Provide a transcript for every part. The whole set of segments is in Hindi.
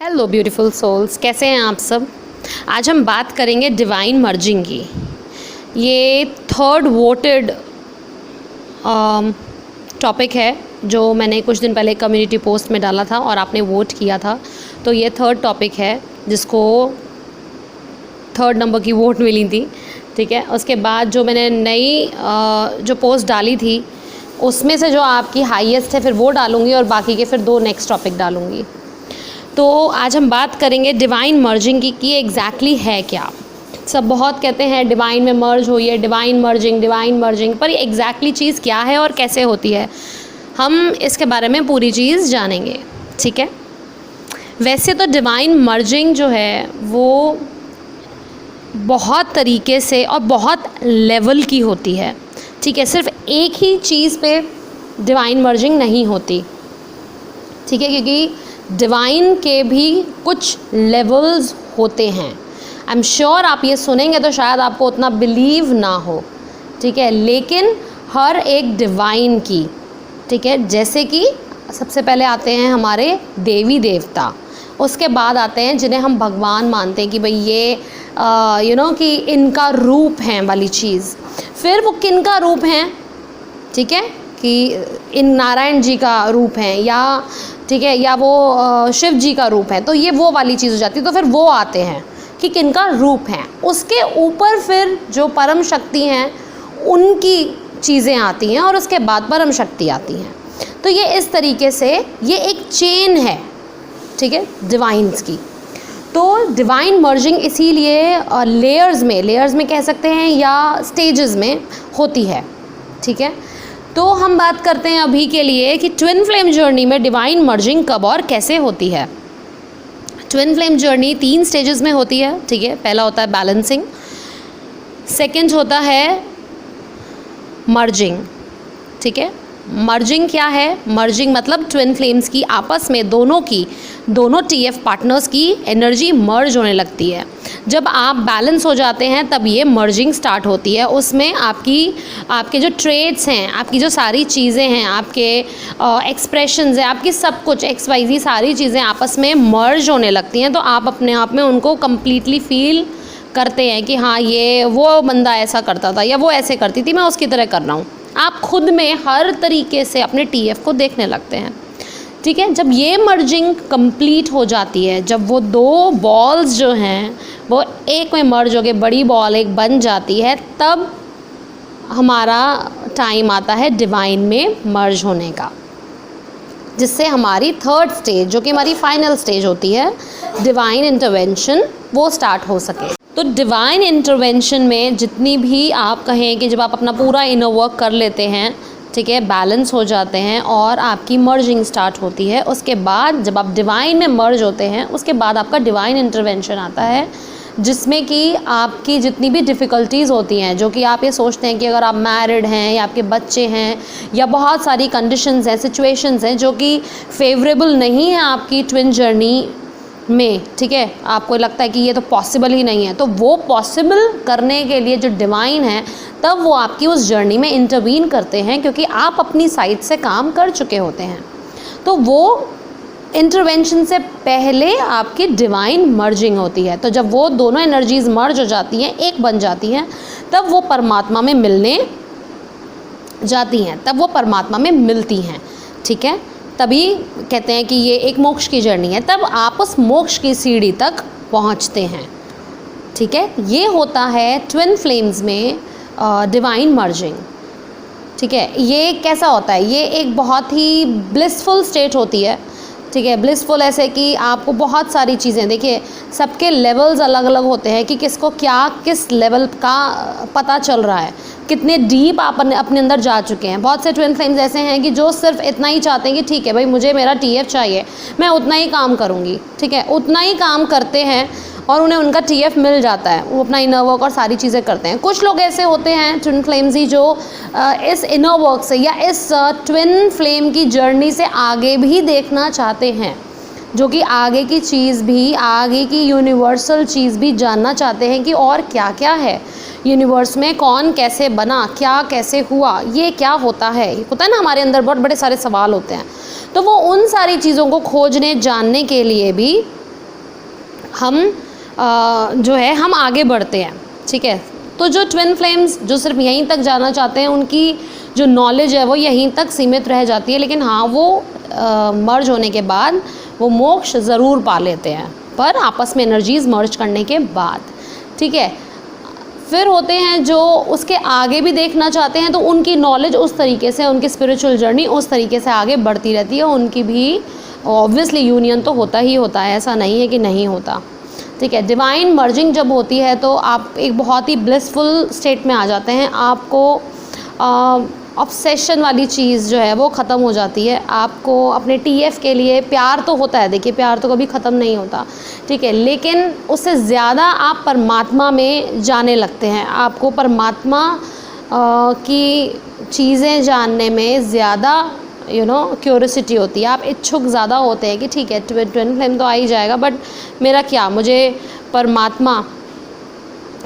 हेलो ब्यूटीफुल सोल्स, कैसे हैं आप सब। आज हम बात करेंगे डिवाइन मर्जिंग की। ये थर्ड वोटेड टॉपिक है जो मैंने कुछ दिन पहले कम्युनिटी पोस्ट में डाला था और आपने वोट किया था। तो ये थर्ड टॉपिक है जिसको थर्ड नंबर की वोट मिली थी। ठीक है, उसके बाद जो मैंने नई जो पोस्ट डाली थी उसमें से जो आपकी हाईएस्ट है फिर वो डालूँगी और बाकी के फिर 2 नेक्स्ट टॉपिक डालूँगी। तो आज हम बात करेंगे डिवाइन मर्जिंग की कि एग्जैक्टली है क्या। सब बहुत कहते हैं डिवाइन में मर्ज हुई है, डिवाइन मर्जिंग, पर ये एग्जैक्टली चीज़ क्या है और कैसे होती है, हम इसके बारे में पूरी चीज़ जानेंगे। ठीक है, वैसे तो डिवाइन मर्जिंग जो है वो बहुत तरीके से और बहुत लेवल की होती है। ठीक है, सिर्फ एक ही चीज़ पे डिवाइन मर्जिंग नहीं होती। ठीक है, क्योंकि डिवाइन के भी कुछ लेवल्स होते हैं। आई एम श्योर आप ये सुनेंगे तो शायद आपको उतना बिलीव ना हो। ठीक है, लेकिन हर एक डिवाइन की, ठीक है, जैसे कि सबसे पहले आते हैं हमारे देवी देवता, उसके बाद आते हैं जिन्हें हम भगवान मानते हैं कि भाई ये कि इनका रूप है वाली चीज़। फिर वो किन का रूप हैं, ठीक है, कि इन नारायण जी का रूप है या ठीक है या वो शिव जी का रूप है, तो ये वो वाली चीज़ हो जाती है। तो फिर वो आते हैं कि किनका रूप है। उसके ऊपर फिर जो परम शक्ति हैं उनकी चीज़ें आती हैं और उसके बाद परम शक्ति आती हैं। तो ये इस तरीके से ये एक चेन है, ठीक है, डिवाइंस की। तो डिवाइन मर्जिंग इसीलिए लेयर्स में कह सकते हैं या स्टेजेस में होती है। ठीक है, तो हम बात करते हैं अभी के लिए कि ट्विन फ्लेम जर्नी में डिवाइन मर्जिंग कब और कैसे होती है। ट्विन फ्लेम जर्नी 3 स्टेजेस में होती है। ठीक है, पहला होता है बैलेंसिंग, सेकंड होता है मर्जिंग। ठीक है, मर्जिंग क्या है? मर्जिंग मतलब ट्विन फ्लेम्स की आपस में दोनों टीएफ पार्टनर्स की एनर्जी मर्ज होने लगती है। जब आप बैलेंस हो जाते हैं तब ये मर्जिंग स्टार्ट होती है। उसमें आपके जो ट्रेड्स हैं, आपकी जो सारी चीज़ें हैं, आपके एक्सप्रेशंस हैं, आपकी सब कुछ XYZ सारी चीज़ें आपस में मर्ज होने लगती हैं। तो आप अपने आप में उनको कम्प्लीटली फील करते हैं कि हाँ ये वो बंदा ऐसा करता था या वो ऐसे करती थी, मैं उसकी तरह कर रहा हूँ। आप खुद में हर तरीके से अपने TF को देखने लगते हैं। ठीक है, जब ये मर्जिंग कंप्लीट हो जाती है, जब वो 2 बॉल्स जो हैं वो एक में मर्ज हो के बड़ी बॉल एक बन जाती है, तब हमारा टाइम आता है डिवाइन में मर्ज होने का, जिससे हमारी थर्ड स्टेज जो कि हमारी फाइनल स्टेज होती है, डिवाइन इंटरवेंशन, वो स्टार्ट हो सके। तो डिवाइन इंटरवेंशन में जितनी भी आप कहें कि जब आप अपना पूरा इनर वर्क कर लेते हैं, ठीक है, बैलेंस हो जाते हैं और आपकी मर्जिंग स्टार्ट होती है, उसके बाद जब आप डिवाइन में मर्ज होते हैं उसके बाद आपका डिवाइन इंटरवेंशन आता है, जिसमें कि आपकी जितनी भी डिफ़िकल्टीज़ होती हैं, जो कि आप ये सोचते हैं कि अगर आप मैरिड हैं या आपके बच्चे हैं या बहुत सारी कंडीशंस हैं, सिचुएशंस हैं जो कि फेवरेबल नहीं है आपकी ट्विन जर्नी में, ठीक है, आपको लगता है कि ये तो पॉसिबल ही नहीं है, तो वो पॉसिबल करने के लिए जो डिवाइन है तब वो आपकी उस जर्नी में इंटरवीन करते हैं, क्योंकि आप अपनी साइड से काम कर चुके होते हैं। तो वो इंटरवेंशन से पहले आपकी डिवाइन मर्जिंग होती है। तो जब वो दोनों एनर्जीज मर्ज हो जाती हैं, एक बन जाती हैं, तब वो परमात्मा में मिलने जाती हैं, तब वो परमात्मा में मिलती हैं। ठीक है, तभी कहते हैं कि ये एक मोक्ष की जर्नी है, तब आप उस मोक्ष की सीढ़ी तक पहुंचते हैं। ठीक है, ये होता है ट्विन फ्लेम्स में डिवाइन मर्जिंग। ठीक है, ये कैसा होता है? ये एक बहुत ही ब्लिसफुल स्टेट होती है। ठीक है, ब्लिसफुल ऐसे कि आपको बहुत सारी चीज़ें, देखिए सबके लेवल्स अलग अलग होते हैं कि किसको क्या किस लेवल का पता चल रहा है, कितने डीप आप अपने अंदर जा चुके हैं। बहुत से ट्विन फ्लेम्स ऐसे हैं कि जो सिर्फ इतना ही चाहते हैं कि ठीक है भाई मुझे मेरा TF चाहिए, मैं उतना ही काम करूँगी। ठीक है, उतना ही काम करते हैं और उन्हें उनका TF मिल जाता है, वो अपना इनर वर्क और सारी चीज़ें करते हैं। कुछ लोग ऐसे होते हैं ट्विन फ्लेम्स ही जो इस इनर वर्क से या इस ट्विन फ्लेम की जर्नी से आगे भी देखना चाहते हैं, जो कि आगे की चीज़ भी, आगे की यूनिवर्सल चीज़ भी जानना चाहते हैं कि और क्या क्या है यूनिवर्स में, कौन कैसे बना, क्या कैसे हुआ, ये क्या होता है ना, हमारे अंदर बहुत बड़े सारे सवाल होते हैं। तो वो उन सारी चीज़ों को खोजने जानने के लिए भी हम जो है हम आगे बढ़ते हैं, ठीक है। तो जो ट्विन फ्लेम्स जो सिर्फ यहीं तक जाना चाहते हैं, उनकी जो नॉलेज है वो यहीं तक सीमित रह जाती है, लेकिन हाँ वो मर्ज होने के बाद वो मोक्ष ज़रूर पा लेते हैं, पर आपस में एनर्जीज़ मर्ज करने के बाद, ठीक है। फिर होते हैं जो उसके आगे भी देखना चाहते हैं, तो उनकी नॉलेज उस तरीके से, उनकी स्पिरिचुअल जर्नी उस तरीके से आगे बढ़ती रहती है, उनकी भी ऑब्वियसली यूनियन तो होता ही होता है, ऐसा नहीं है कि नहीं होता, ठीक है। डिवाइन मर्जिंग जब होती है तो आप एक बहुत ही ब्लिसफुल स्टेट में आ जाते हैं, आपको ऑब्सेशन वाली चीज़ जो है वो ख़त्म हो जाती है, आपको अपने टीएफ के लिए प्यार तो होता है, देखिए प्यार तो कभी ख़त्म नहीं होता, ठीक है, लेकिन उससे ज़्यादा आप परमात्मा में जाने लगते हैं, आपको परमात्मा की चीज़ें जानने में ज़्यादा क्यूरियोसिटी होती है, आप इच्छुक ज़्यादा होते हैं कि ठीक है ट्विन फ्लेम तो आ ही जाएगा, बट मेरा क्या, मुझे परमात्मा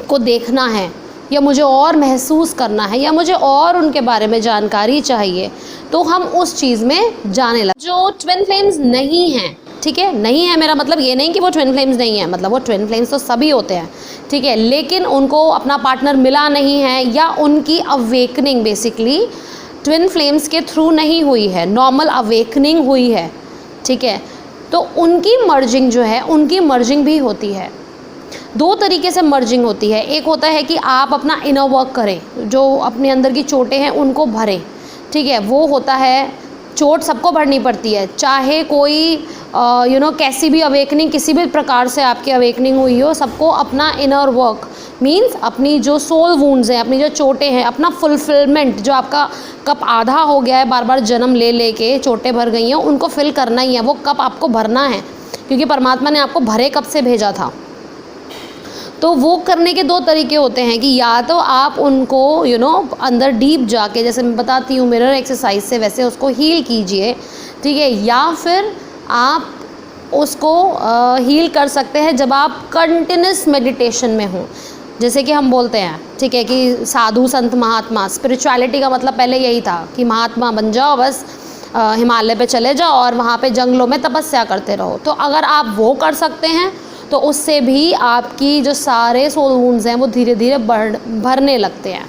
को देखना है, या मुझे और महसूस करना है, या मुझे और उनके बारे में जानकारी चाहिए, तो हम उस चीज़ में जाने लगे। जो ट्विन फ्लेम्स नहीं हैं, ठीक है, नहीं है मेरा मतलब ये नहीं कि वो ट्विन फ्लेम्स नहीं है, मतलब वो ट्विन फ्लेम्स तो सभी होते हैं, ठीक है, लेकिन उनको अपना पार्टनर मिला नहीं है, या उनकी अवेकनिंग बेसिकली ट्विन फ्लेम्स के थ्रू नहीं हुई है, नॉर्मल अवेकनिंग हुई है, ठीक है, तो उनकी मर्जिंग जो है, उनकी मर्जिंग भी होती है। दो तरीके से मर्जिंग होती है, एक होता है कि आप अपना इनर वर्क करें, जो अपने अंदर की चोटें हैं उनको भरें, ठीक है, वो होता है, चोट सबको भरनी पड़ती है, चाहे कोई कैसी भी अवेकनिंग, किसी भी प्रकार से आपकी अवेकनिंग हुई हो, सबको अपना इनर वर्क मीन्स अपनी जो सोल वुंड्स हैं, अपनी जो चोटें हैं, अपना फुलफिलमेंट, जो आपका कप आधा हो गया है, बार बार जन्म ले लेके चोटें भर गई हैं, उनको फिल करना ही है, वो कप आपको भरना है, क्योंकि परमात्मा ने आपको भरे कप से भेजा था। तो वो करने के दो तरीके होते हैं कि या तो आप उनको अंदर डीप जाके, जैसे मैं बताती हूँ मिरर एक्सरसाइज से, वैसे उसको हील कीजिए, ठीक है, या फिर आप उसको हील कर सकते हैं जब आप कंटिन्यूस मेडिटेशन में हों, जैसे कि हम बोलते हैं, ठीक है, कि साधु संत महात्मा, स्पिरिचुअलिटी का मतलब पहले यही था कि महात्मा बन जाओ, बस हिमालय पे चले जाओ और वहाँ पे जंगलों में तपस्या करते रहो। तो अगर आप वो कर सकते हैं तो उससे भी आपकी जो सारे सोल वुंड्स हैं वो धीरे धीरे भरने लगते हैं,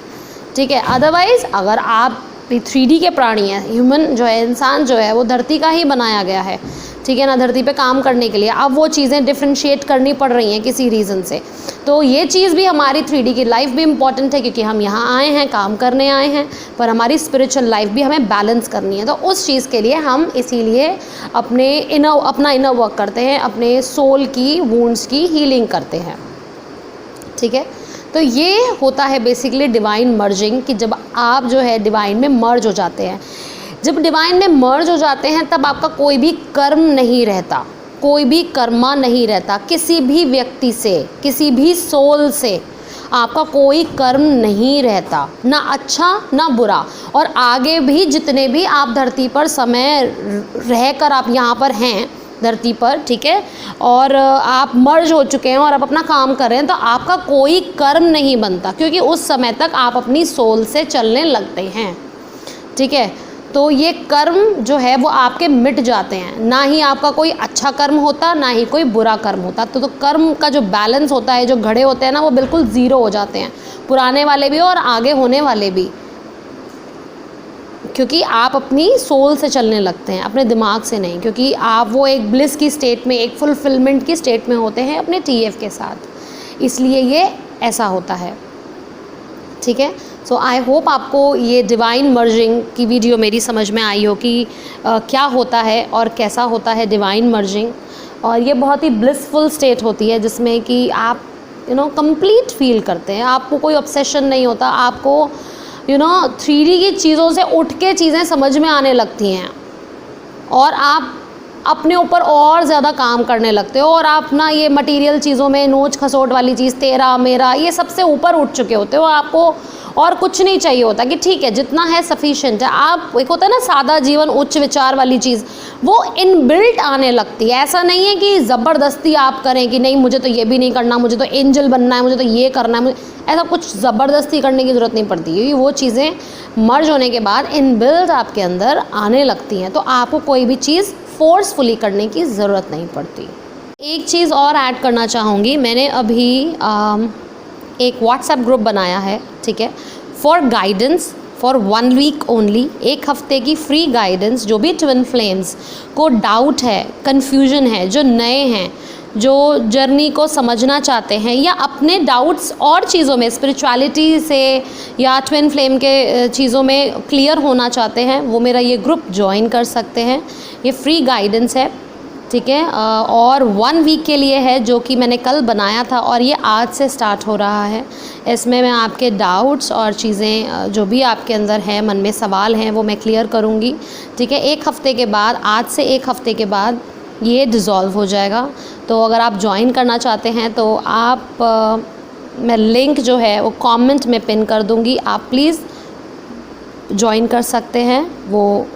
ठीक है। अदरवाइज़ अगर आप 3D के प्राणी हैं, ह्यूमन जो है, इंसान जो है वो धरती का ही बनाया गया है, ठीक है ना, धरती पे काम करने के लिए, अब वो चीज़ें डिफ्रेंशिएट करनी पड़ रही हैं किसी रीज़न से, तो ये चीज़ भी हमारी 3D की लाइफ भी इम्पॉर्टेंट है, क्योंकि हम यहाँ आए हैं, काम करने आए हैं, पर हमारी स्पिरिचुअल लाइफ भी हमें बैलेंस करनी है, तो उस चीज़ के लिए हम इसीलिए अपना इनर वर्क करते हैं, अपने सोल की वुंड्स की हीलिंग करते हैं, ठीक है। तो ये होता है बेसिकली डिवाइन मर्जिंग, कि जब आप जो है डिवाइन में मर्ज हो जाते हैं। जब डिवाइन में मर्ज हो जाते हैं तब आपका कोई भी कर्म नहीं रहता, कोई भी कर्मा नहीं रहता, किसी भी व्यक्ति से, किसी भी सोल से आपका कोई कर्म नहीं रहता, ना अच्छा ना बुरा। और आगे भी जितने भी आप धरती पर समय रहकर आप यहाँ पर हैं धरती पर, ठीक है, और आप मर्ज हो चुके हैं और आप अपना काम कर रहे हैं, तो आपका कोई कर्म नहीं बनता, क्योंकि उस समय तक आप अपनी सोल से चलने लगते हैं, ठीक है। तो ये कर्म जो है वो आपके मिट जाते हैं, ना ही आपका कोई अच्छा कर्म होता, ना ही कोई बुरा कर्म होता। तो कर्म का जो बैलेंस होता है, जो घड़े होते हैं ना, वो बिल्कुल ज़ीरो हो जाते हैं, पुराने वाले भी और आगे होने वाले भी, क्योंकि आप अपनी सोल से चलने लगते हैं, अपने दिमाग से नहीं, क्योंकि आप वो एक ब्लिस की स्टेट में, एक फुलफिलमेंट की स्टेट में होते हैं अपने TF के साथ, इसलिए ये ऐसा होता है, ठीक है। सो आई होप आपको ये डिवाइन मर्जिंग की वीडियो मेरी समझ में आई हो कि क्या होता है और कैसा होता है डिवाइन मर्जिंग। और ये बहुत ही ब्लिसफुल स्टेट होती है जिसमें कि आप कंप्लीट फील करते हैं, आपको कोई ऑब्सेशन नहीं होता, आपको 3D की चीज़ों से उठ के चीज़ें समझ में आने लगती हैं और आप अपने ऊपर और ज़्यादा काम करने लगते हो, और आप ना ये मटेरियल चीज़ों में नोच खसोट वाली चीज़, तेरा मेरा, ये सबसे ऊपर उठ चुके होते हो, आपको और कुछ नहीं चाहिए होता कि ठीक है जितना है सफिशिएंट है। आप एक होता है ना सादा जीवन उच्च विचार वाली चीज़, वो इनबिल्ट आने लगती है। ऐसा नहीं है कि ज़बरदस्ती आप करें कि नहीं मुझे तो ये भी नहीं करना, मुझे तो एंजल बनना है, मुझे तो ये करना है, मुझे ऐसा कुछ ज़बरदस्ती करने की ज़रूरत नहीं पड़ती, क्योंकि वो चीज़ें मर्ज होने के बाद इनबिल्ट आपके अंदर आने लगती हैं, तो आपको कोई भी चीज़ फोर्सफुली करने की ज़रूरत नहीं पड़ती। एक चीज़ और ऐड करना चाहूँगी, मैंने अभी एक व्हाट्सएप ग्रुप बनाया है, ठीक है, for guidance for 1 week only. एक हफ्ते की फ्री गाइडेंस, जो भी ट्विन फ्लेम्स को डाउट है, कन्फ्यूजन है, जो नए हैं, जो जर्नी को समझना चाहते हैं या अपने डाउट्स और चीज़ों में स्पिरिचुअलिटी से या ट्विन फ्लेम के चीज़ों में क्लियर होना चाहते हैं, वो मेरा ये ग्रुप ज्वाइन कर सकते हैं। ये फ्री गाइडेंस है, ठीक है, और 1 वीक के लिए है, जो कि मैंने कल बनाया था और ये आज से स्टार्ट हो रहा है। इसमें मैं आपके डाउट्स और चीज़ें जो भी आपके अंदर हैं, मन में सवाल हैं, वो मैं क्लियर करूँगी, ठीक है। 1 हफ़्ते के बाद, आज से 1 हफ़्ते के बाद ये डिज़ोल्व हो जाएगा। तो अगर आप ज्वाइन करना चाहते हैं तो आप मैं लिंक जो है वो कमेंट में पिन कर दूँगी, आप प्लीज़ ज्वाइन कर सकते हैं वो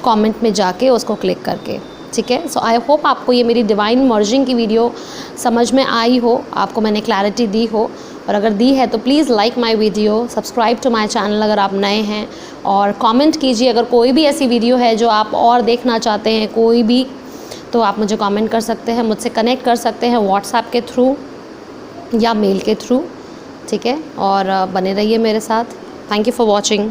कमेंट में जाके उसको क्लिक करके, ठीक है। सो आई होप आपको ये मेरी डिवाइन मर्जिंग की वीडियो समझ में आई हो, आपको मैंने क्लैरिटी दी हो, और अगर दी है तो please like my video, subscribe to my channel अगर आप नए हैं, और कमेंट कीजिए अगर कोई भी ऐसी वीडियो है जो आप और देखना चाहते हैं, कोई भी, तो आप मुझे कमेंट कर सकते हैं, मुझसे कनेक्ट कर सकते हैं व्हाट्सएप के थ्रू या मेल के थ्रू, ठीक है। और बने रहिए मेरे साथ। Thank you for watching.